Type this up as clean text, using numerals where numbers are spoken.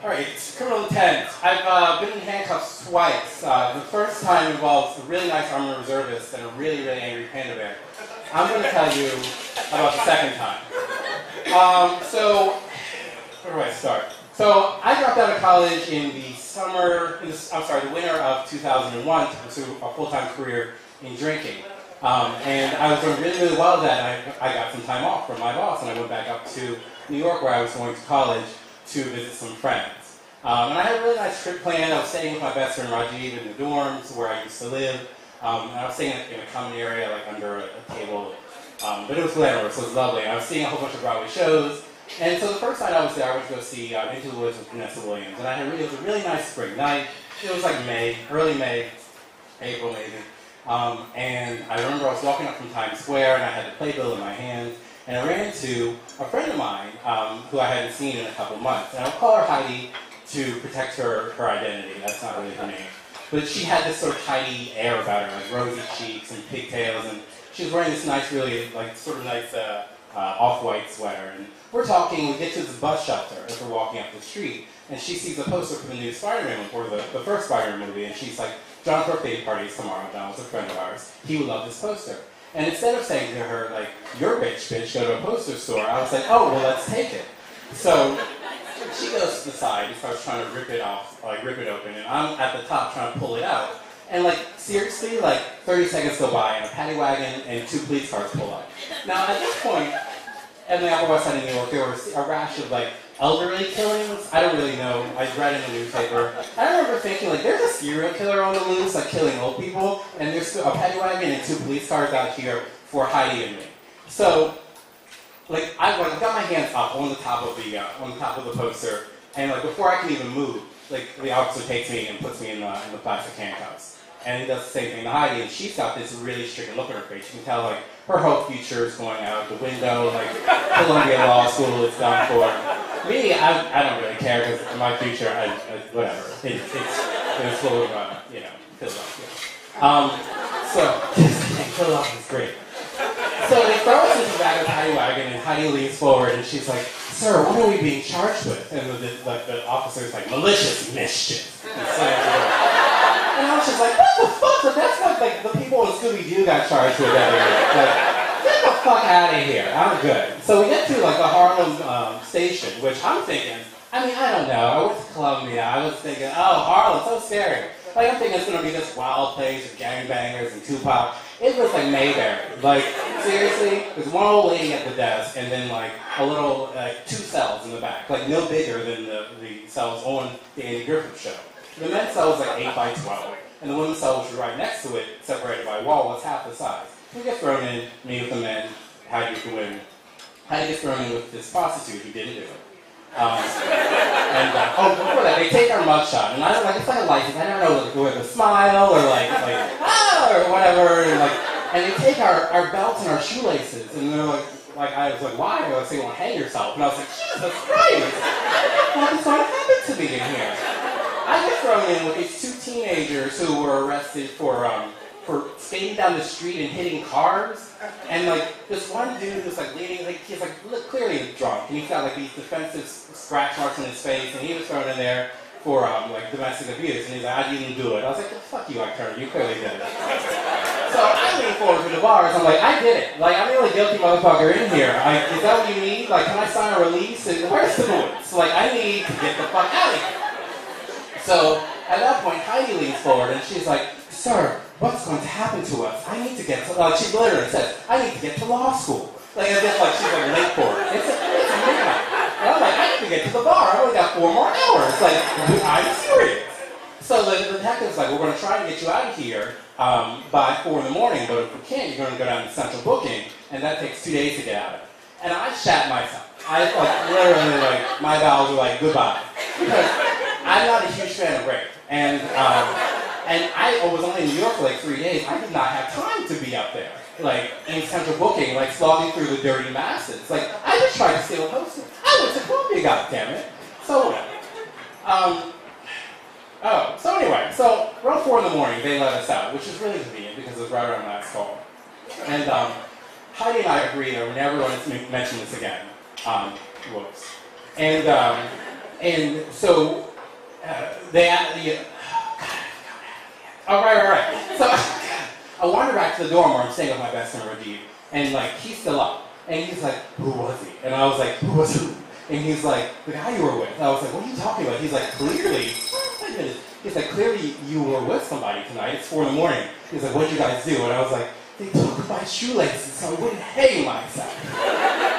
All right, it's criminal intent. I've been in handcuffs twice. The first time involves a really nice armed reservist and a really, really angry panda bear. I'm going to tell you about the second time. So, where do I start? So, I dropped out of college in the winter of 2001 to pursue a full-time career in drinking. And I was doing really, really well at that, and I got some time off from my boss, and I went back up to New York where I was going to college to visit some friends. And I had a really nice trip planned. I was staying with my best friend Rajiv in the dorms where I used to live. And I was staying in a common area, like under a table. But it was glamorous, so it was lovely. And I was seeing a whole bunch of Broadway shows. And so the first night I was there, I went to go see Into the Woods with Vanessa Williams. And it was a really nice spring night. It was like May, early May, April maybe. And I remember I was walking up from Times Square and I had the playbill in my hand. And I ran into a friend of mine who I hadn't seen in a couple months. And I'll call her Heidi to protect her identity. That's not really her name. But she had this sort of Heidi air about her, like rosy cheeks and pigtails. And she was wearing this nice, really, like, sort of nice off-white sweater. And we're talking, we get to this bus shelter as we're walking up the street. And she sees a poster for the new Spider-Man, or the first Spider-Man movie. And she's like, John's birthday party is tomorrow. John was a friend of ours. He would love this poster. And instead of saying to her, like, you're rich, bitch, go to a poster store, I was like, oh, well, let's take it. So she goes to the side and starts trying to rip it off, like, rip it open, and I'm at the top trying to pull it out. And, like, seriously, like, 30 seconds go by, and a paddy wagon and 2 police cars pull up. Now, at this point, in the Upper West Side of New York, there was a rash of, like, elderly killings. I don't really know. I read in the newspaper. I remember thinking, like, there's a serial killer on the loose, like, killing old people, and there's a paddy wagon and 2 police cars out here for Heidi and me. So, like, I got my hands up on the top of the poster, and, like, before I can even move, like, the officer takes me and puts me in the plastic handcuffs. And he does the same thing to Heidi, and she's got this really stricken look on her face. You can tell, like, her whole future is going out the window, like, Columbia Law School is done for. Me, I don't really care, because my future, whatever. It's full of, Philadelphia. So, Philadelphia is great. So they throw us into the back of the paddy wagon, and Heidi leans forward, and she's like, sir, what are we being charged with? And the officer's like, malicious mischief. And I was just like, what the fuck? Like, that's what, like, the people in Scooby-Doo got charged with that area. Like, get the fuck out of here. I'm good. So we get to, like, the Harlem station, which I'm thinking, I don't know. I went to Columbia. I was thinking, oh, Harlem, so scary. Like, I'm thinking it's going to be this wild place with gangbangers and Tupac. It was like Mayberry. Like, seriously, there's one old lady at the desk and then, like, a little, 2 cells in the back. Like, no bigger than the cells on the Andy Griffith Show. The men's cell was like 8 by 12, and the women's cell, which was right next to it, separated by a wall, was half the size. We get thrown in, me with the men, Heidi with the women. Heidi gets thrown in with this prostitute who didn't do it. Before that, they take our mugshot, and I don't, like, it's like a license. I don't know, like, with a smile, or or whatever, and they take our belts and our shoelaces, and they're like, I was like, why? They were like, so you want to hang yourself, and I was like, Jesus Christ, what is going to happen to me in here? I get thrown in with these 2 teenagers who were arrested for skating down the street and hitting cars. And, like, this one dude was, like, leaning, like, he's, like, clearly drunk. And he's got, like, these defensive scratch marks on his face. And he was thrown in there for, like, domestic abuse. And he's like, I didn't do it. I was like, fuck you, Turner. You clearly did it. So I lean forward to the bars. I'm like, I did it. Like, I'm the only guilty motherfucker in here. Is that what you need? Like, can I sign a release? And where's the bullets? Like, I need to get the fuck out of here. So, at that point, Heidi leans forward, and she's like, sir, what's going to happen to us? I need to get to, she literally says, I need to get to law school. Like, as if, like, she's, like, late for it. It's midnight. And I'm like, I need to get to the bar. I only got 4 more hours. Like, I'm serious. So the detective's like, we're going to try to get you out of here by 4 in the morning, but if we can't, you're going to go down to central booking, and that takes 2 days to get out of it. And I shat myself. I, like, literally, like, my bowels were like, goodbye. Because I'm not a huge fan of rape, and I was only in New York for like 3 days. I did not have time to be up there, like, in central booking, like, slogging through the dirty masses. Like, I just tried to steal a poster. I went to Columbia, goddammit. So whatever. So anyway, so around 4 in the morning, they let us out, which is really convenient because it was right around last call. And Heidi and I agreed that we're never going to mention this again. Whoops. And And so they all right. So I wandered back to the dorm where I'm staying with my best friend Rajiv, and like he's still up, and he's like, "Who was he?" And I was like, "Who was who?" And he's like, "The guy you were with." And I was like, "What are you talking about?" He's like, "Clearly." He's like, "Clearly you were with somebody tonight. It's 4 in the morning." He's like, "What did you guys do?" And I was like, "They took my shoelaces so I wouldn't hang myself."